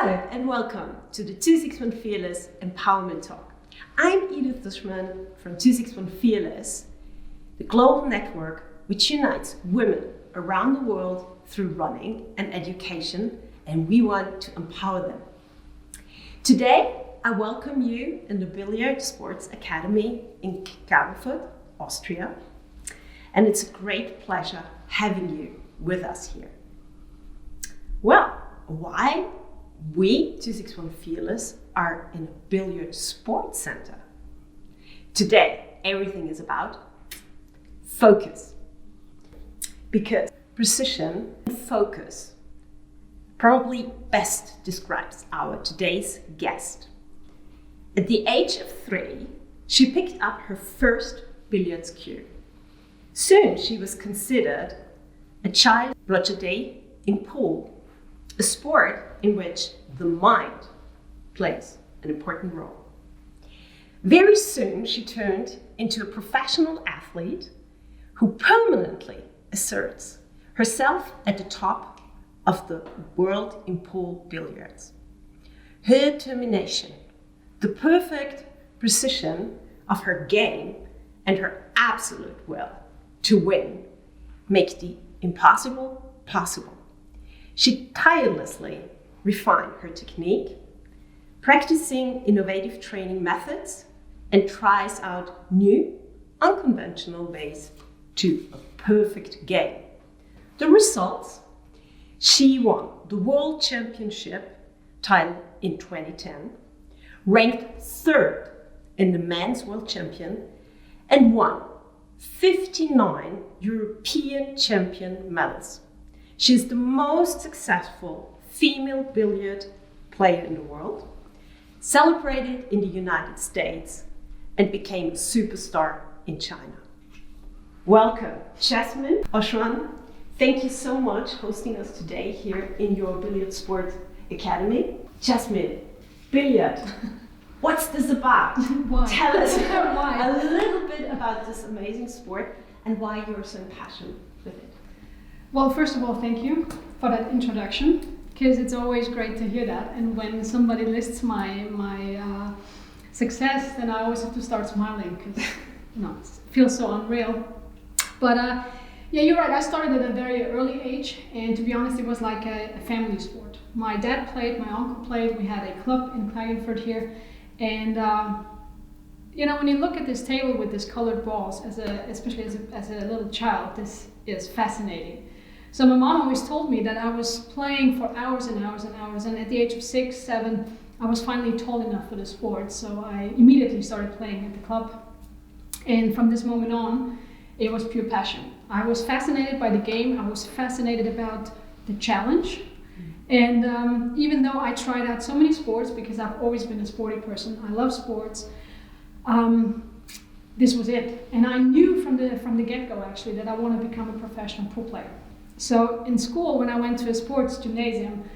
Hello and welcome to the 261 Fearless Empowerment Talk. I'm Jasmin from 261 Fearless, the global network which unites women around the world through running and education, and we want to empower them. Today, I welcome you in the Billiard Sports Academy in Klagenfurt, Austria, and it's a great pleasure having you with us here. Well, why we, 261 Fearless, are in a billiard sports center? Today, everything is about focus. Because precision and focus probably best describes our today's guest. At the age of 3, she picked up her first billiards cue. Soon she was considered a child prodigy in pool, a sport in which the mind plays an important role. Very soon she turned into a professional athlete who permanently asserts herself at the top of the world in pool billiards. Her determination, the perfect precision of her game, and her absolute will to win make the impossible possible. She tirelessly refined her technique, practicing innovative training methods, and tries out new, unconventional ways to a perfect game. The results? She won the World Championship title in 2010, ranked 3rd in the Men's World Champion, and won 59 European Champion medals. She is the most successful female billiard player in the world, celebrated in the United States, and became a superstar in China. Welcome, Jasmin Ouschan. Thank you so much for hosting us today here in your Billiard Sports Academy. Jasmin, billiard, what's this about? Why? Tell us Why? a little bit about this amazing sport and why you're so passionate with it. Well, first of all, thank you for that introduction, because it's always great to hear that. And when somebody lists my success, then I always have to start smiling, because it feels so unreal. But yeah, you're right. I started at a very early age, and to be honest, it was like a family sport. My dad played, my uncle played. We had a club in Klagenfurt here, and when you look at this table with these colored balls, especially as a little child, this is fascinating. So my mom always told me that I was playing for hours and hours and hours, and at the age of 6, 7, I was finally tall enough for the sport, so I immediately started playing at the club. And from this moment on, it was pure passion. I was fascinated by the game, I was fascinated about the challenge, and even though I tried out so many sports, because I've always been a sporty person, I love sports, this was it. And I knew from the get-go actually that I want to become a professional pool player. So in school, when I went to a sports gymnasium,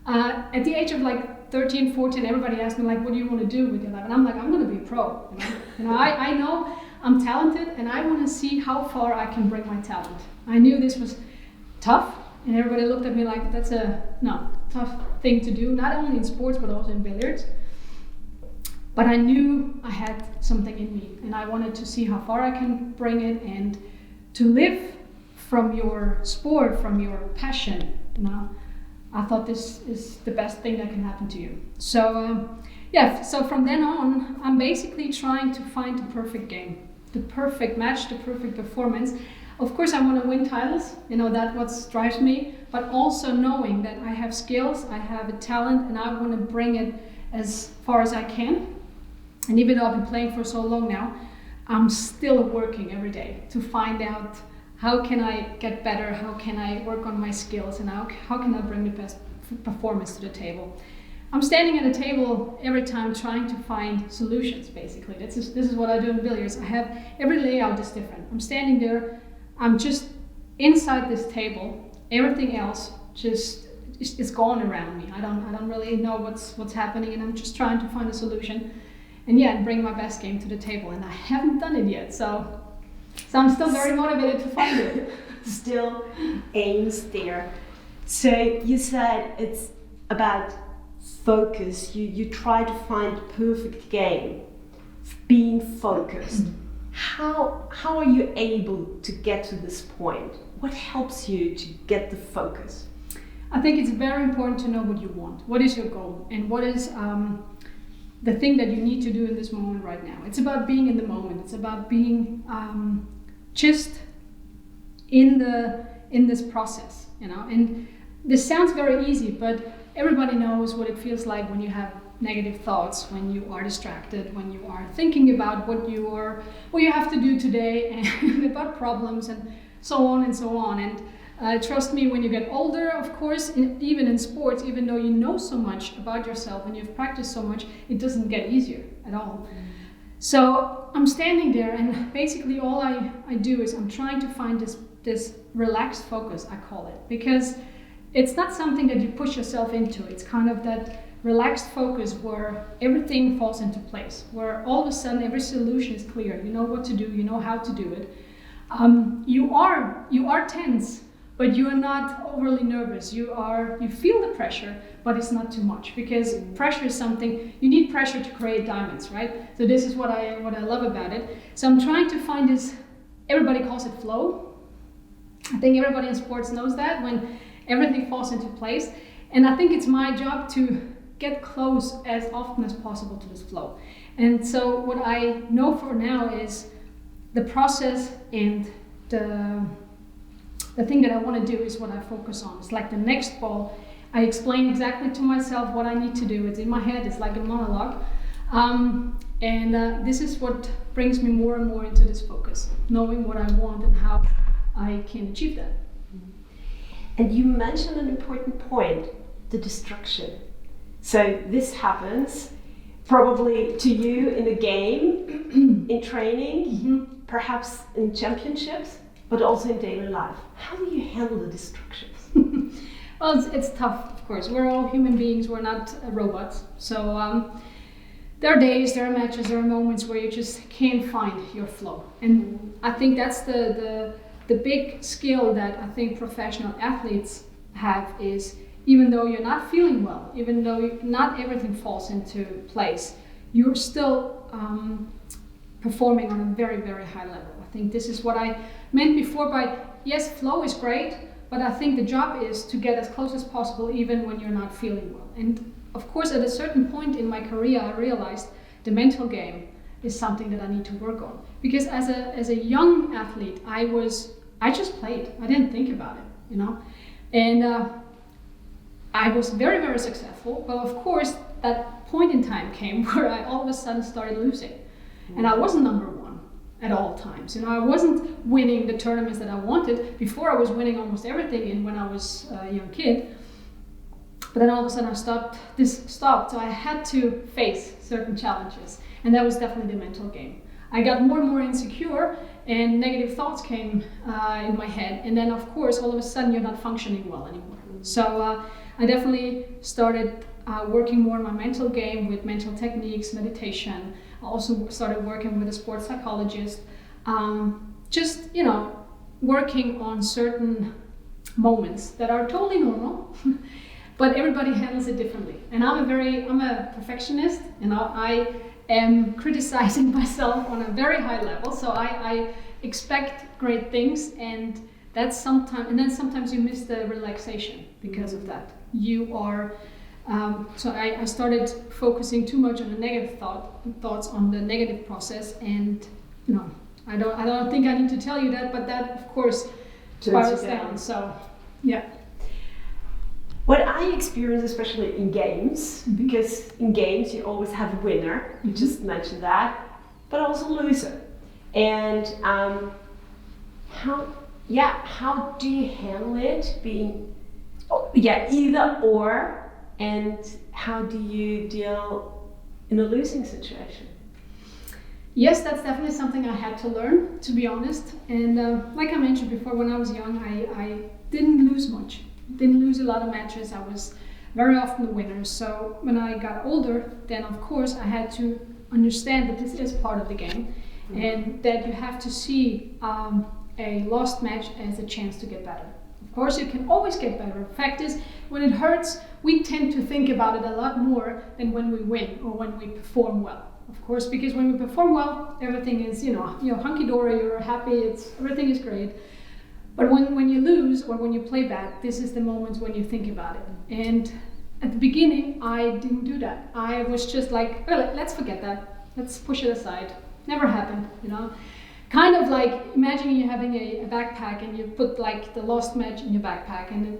at the age of like 13, 14, everybody asked me like, what do you want to do with your life? And I'm like, I'm going to be a pro. I know I'm talented, and I want to see how far I can bring my talent. I knew this was tough, and everybody looked at me like, that's a tough thing to do, not only in sports, but also in billiards. But I knew I had something in me, and I wanted to see how far I can bring it, and to live from your sport, from your passion. I thought this is the best thing that can happen to you. So so from then on, I'm basically trying to find the perfect game, the perfect match, the perfect performance. Of course, I want to win titles, that's what drives me, but also knowing that I have skills, I have a talent, and I want to bring it as far as I can. And even though I've been playing for so long now, I'm still working every day to find out how can I get better, how can I work on my skills, and how can I bring the best performance to the table. I'm standing at a table every time trying to find solutions, basically. This is what I do in billiards. I have, every layout is different. I'm standing there, I'm just inside this table, everything else just is gone around me. I don't really know what's happening, and I'm just trying to find a solution and bring my best game to the table. And I haven't done it yet, so I'm still very motivated to find it. Still aims there. So you said it's about focus, you try to find the perfect game, being focused. How are you able to get to this point? What helps you to get the focus? I think it's very important to know what you want. What is your goal? And what is the thing that you need to do in this moment right now? It's about being in the moment. It's about being just in this process, you know. And this sounds very easy, but everybody knows what it feels like when you have negative thoughts, when you are distracted, when you are thinking about what you have to do today, and about problems and so on and so on. And trust me, when you get older, of course, even in sports, even though you know so much about yourself and you've practiced so much, it doesn't get easier at all. So I'm standing there, and basically all I do is I'm trying to find this relaxed focus, I call it, because it's not something that you push yourself into. It's kind of that relaxed focus where everything falls into place, where all of a sudden every solution is clear. You know what to do, you know how to do it. You are tense, but you are not overly nervous. You feel the pressure, but it's not too much, because pressure is something, you need pressure to create diamonds, right? So this is what I love about it. So I'm trying to find this, everybody calls it flow. I think everybody in sports knows that, when everything falls into place. And I think it's my job to get close as often as possible to this flow. And so what I know for now is the process, and the thing that I want to do is what I focus on. It's like the next ball. I explain exactly to myself what I need to do. It's in my head, it's like a monologue. This is what brings me more and more into this focus, knowing what I want and how I can achieve that. And you mentioned an important point, the distraction. So this happens probably to you in a game, in training, perhaps in championships, but also in daily life. How do you handle the distractions? Well, it's tough, of course. We're all human beings, we're not robots. So there are days, there are matches, there are moments where you just can't find your flow. And I think that's the big skill that I think professional athletes have, is even though you're not feeling well, even though not everything falls into place, you're still performing on a very, very high level. I think this is what I meant before by, yes, flow is great, but I think the job is to get as close as possible even when you're not feeling well. And of course, at a certain point in my career, I realized the mental game is something that I need to work on. Because as a young athlete, I just played. I didn't think about it, you know. And I was very, very successful. But of course, that point in time came where I all of a sudden started losing. And I wasn't number one at all times. You know, I wasn't winning the tournaments that I wanted. Before, I was winning almost everything in when I was a young kid. But then all of a sudden this stopped. So I had to face certain challenges. And that was definitely the mental game. I got more and more insecure, and negative thoughts came in my head. And then, of course, all of a sudden, you're not functioning well anymore. So I definitely started working more on my mental game with mental techniques, meditation. I also started working with a sports psychologist. Just, you know, working on certain moments that are totally normal, but everybody handles it differently. And I'm a perfectionist, you know, I am criticizing myself on a very high level, so I expect great things, and that's sometimes you miss the relaxation because of that. So I started focusing too much on the negative thoughts on the negative process, and you know, I don't think I need to tell you that, but that of course spirals down. So yeah. What I experience, especially in games, because in games you always have a winner, you just mentioned that, but also a loser. And how do you handle it being, either or, and how do you deal in a losing situation? Yes, that's definitely something I had to learn, to be honest. And like I mentioned before, when I was young, I didn't lose much. Didn't lose a lot of matches. I was very often the winner. So when I got older, then of course I had to understand that this is part of the game, and that you have to see a lost match as a chance to get better. Of course, you can always get better. The fact is, when it hurts, we tend to think about it a lot more than when we win or when we perform well. Of course, because when we perform well, everything is, hunky-dory, you're happy, everything is great. But when you lose or when you play bad, this is the moments when you think about it. And at the beginning, I didn't do that. I was just like, well, let's forget that. Let's push it aside. Never happened, Kind of like imagining you having a backpack and you put like the lost match in your backpack and it,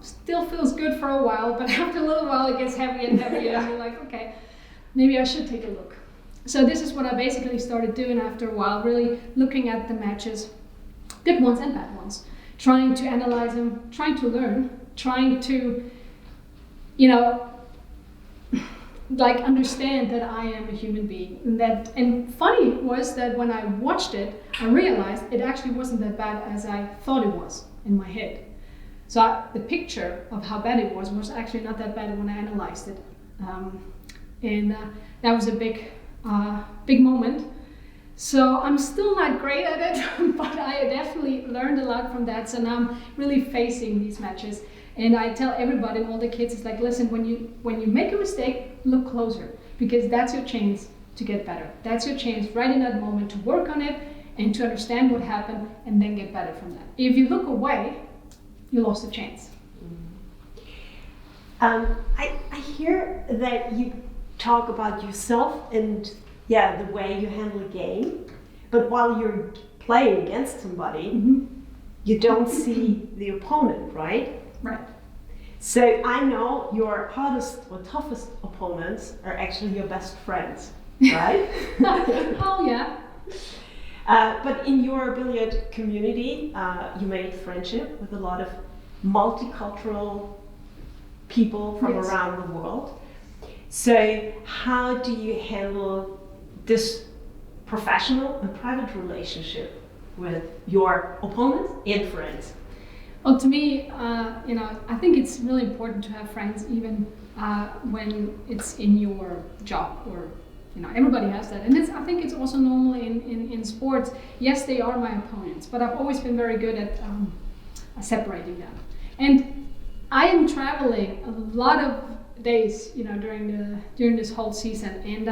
still feels good for a while, but after a little while it gets heavier and heavier and you're like, okay, maybe I should take a look. So this is what I basically started doing after a while, really looking at the matches, good ones and bad ones, trying to analyze them, trying to learn, trying to, understand that I am a human being. And funny was that when I watched it, I realized it actually wasn't that bad as I thought it was in my head. So the picture of how bad it was actually not that bad when I analyzed it. That was a big moment. So I'm still not great at it, but I definitely learned a lot from that. So now I'm really facing these matches. And I tell everybody, all the kids, it's like, listen, when you make a mistake, look closer, because that's your chance to get better. That's your chance right in that moment to work on it and to understand what happened and then get better from that. If you look away, you lost a chance. I hear that you talk about yourself and the way you handle a game, but while you're playing against somebody, you don't see the opponent, right? Right. So I know your hardest or toughest opponents are actually your best friends, right? Oh yeah. But in your billiard community, you made friendship with a lot of multicultural people from around the world. So how do you handle this professional and private relationship with your opponents and friends? Well, to me, I think it's really important to have friends even when it's in your job or, everybody has that. And I think it's also normal in sports. Yes, they are my opponents, but I've always been very good at separating them. And I am traveling a lot of days, during this whole season. And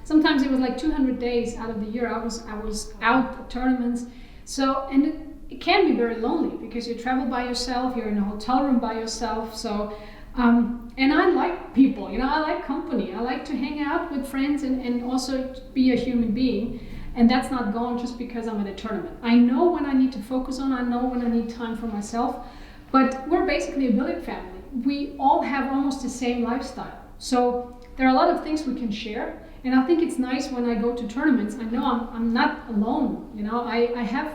sometimes it was like 200 days out of the year I was out at tournaments. So, and it can be very lonely because you travel by yourself, you're in a hotel room by yourself. So, and I like people, I like company. I like to hang out with friends and also be a human being. And that's not gone just because I'm at a tournament. I know when I need to focus on, I know when I need time for myself. But we're basically a billiard family. We all have almost the same lifestyle. So there are a lot of things we can share. And I think it's nice when I go to tournaments, I know I'm not alone. I have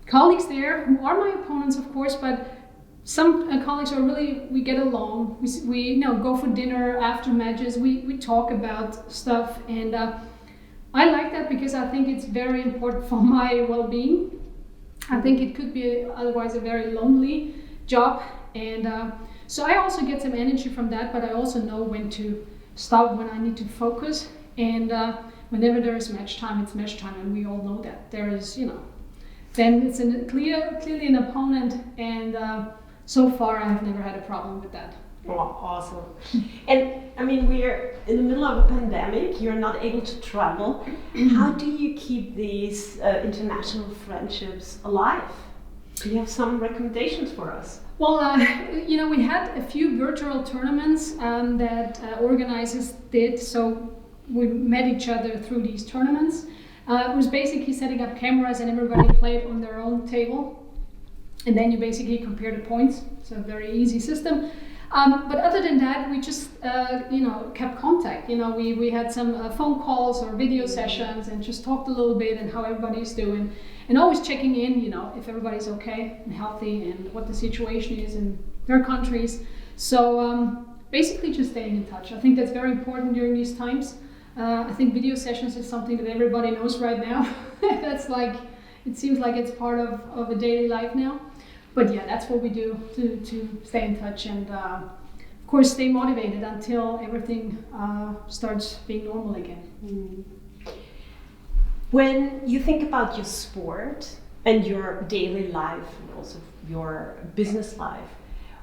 colleagues there who are my opponents, of course, but some colleagues are really, we get along. We go for dinner after matches. We talk about stuff, and I like that because I think it's very important for my well-being. I think it could be otherwise a very lonely job, and so I also get some energy from that. But I also know when to stop, when I need to focus, and whenever there is match time, it's match time, and we all know that there is, then it's clearly an opponent, and so far I have never had a problem with that. Oh, awesome. And I mean, we're in the middle of a pandemic, you're not able to travel. How do you keep these international friendships alive? Do you have some recommendations for us? Well, we had a few virtual tournaments that organizers did, so we met each other through these tournaments. It was basically setting up cameras and everybody played on their own table. And then you basically compare the points. It's a very easy system. But other than that, we just, kept contact. We had some phone calls or video sessions and just talked a little bit and how everybody's doing. And always checking in, if everybody's okay and healthy and what the situation is in their countries. So basically just staying in touch. I think that's very important during these times. I think video sessions is something that everybody knows right now. That's like, it seems like it's part of a daily life now. But yeah, that's what we do to stay in touch and of course stay motivated until everything starts being normal again. When you think about your sport, and your daily life and also your business life,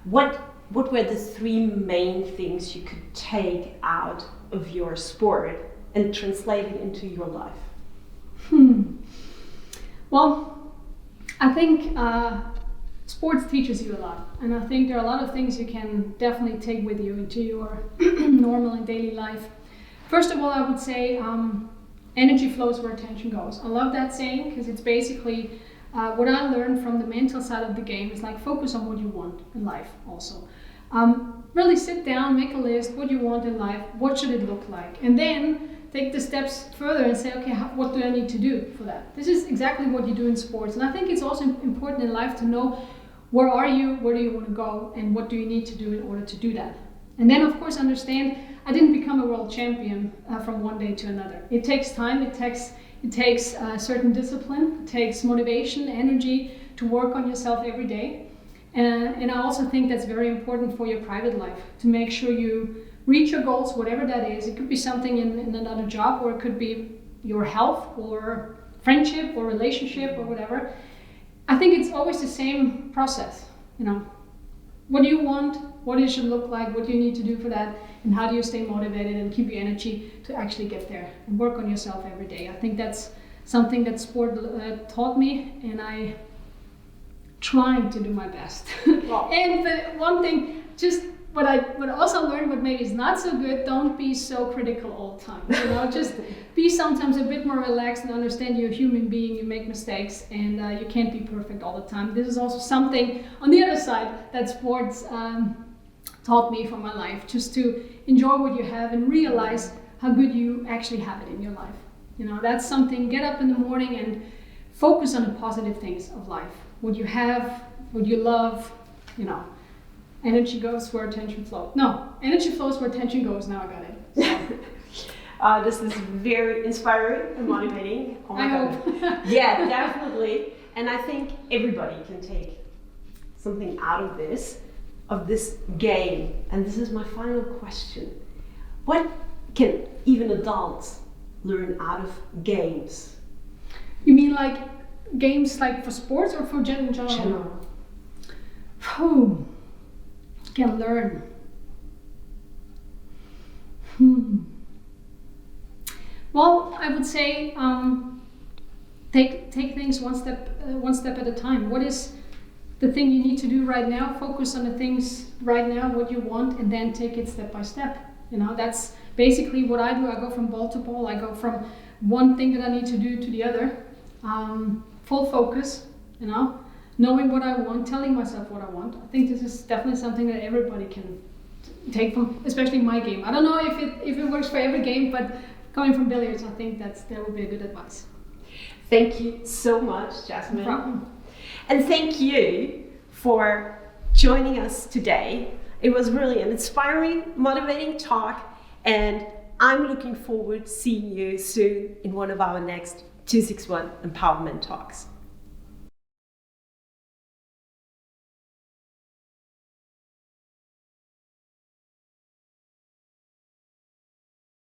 what were the three main things you could take out of your sport and translate it into your life? Well, I think sports teaches you a lot, and I think there are a lot of things you can definitely take with you into your normal and daily life. First of all, I would say energy flows where attention goes. I love that saying because it's basically what I learned from the mental side of the game is like focus on what you want in life also. Really sit down, make a list, what you want in life, what should it look like, and then take the steps further and say, okay, what do I need to do for that? This is exactly what you do in sports, and I think it's also important in life to know where are you, where do you want to go, and what do you need to do in order to do that. And then of course understand, I didn't become a world champion from one day to another. It takes time, it takes certain discipline, it takes motivation, energy to work on yourself every day. And I also think that's very important for your private life, to make sure you reach your goals, whatever that is. It could be something in another job, or it could be your health or friendship or relationship or whatever. I think it's always the same process, you know. What do you want? What it should look like? What do you need to do for that? And how do you stay motivated and keep your energy to actually get there and work on yourself every day? I think that's something that sport taught me, and I trying to do my best. Wow. And the one thing, just what I also learned, what maybe is not so good, don't be so critical all the time. You know, just be sometimes a bit more relaxed and understand you're a human being, you make mistakes, and you can't be perfect all the time. This is also something on the other side that sports taught me for my life, just to enjoy what you have and realize how good you actually have it in your life. You know, that's something, get up in the morning and focus on the positive things of life. What you have, what you love, you know. Energy goes where attention flows. No, energy flows where attention goes. Now I got it. So. This is very inspiring and motivating. Oh my I God. hope. Yeah, definitely. And I think everybody can take something out of this game. And this is my final question. What can even adults learn out of games? You mean like games like for sports or for general? Who can learn? Well, I would say take things one step at a time. What is the thing you need to do right now? Focus on the things right now, what you want, and then take it step by step. You know, that's basically what I do. I go from ball to ball. I go from one thing that I need to do to the other. Full focus, you know, knowing what I want, telling myself what I want. I think this is definitely something that everybody can take from, especially my game. I don't know if it works for every game, but coming from billiards, I think that would be a good advice. Thank you so much, Jasmin. No problem. And thank you for joining us today. It was really an inspiring, motivating talk, and I'm looking forward to seeing you soon in one of our next 261 Empowerment Talks.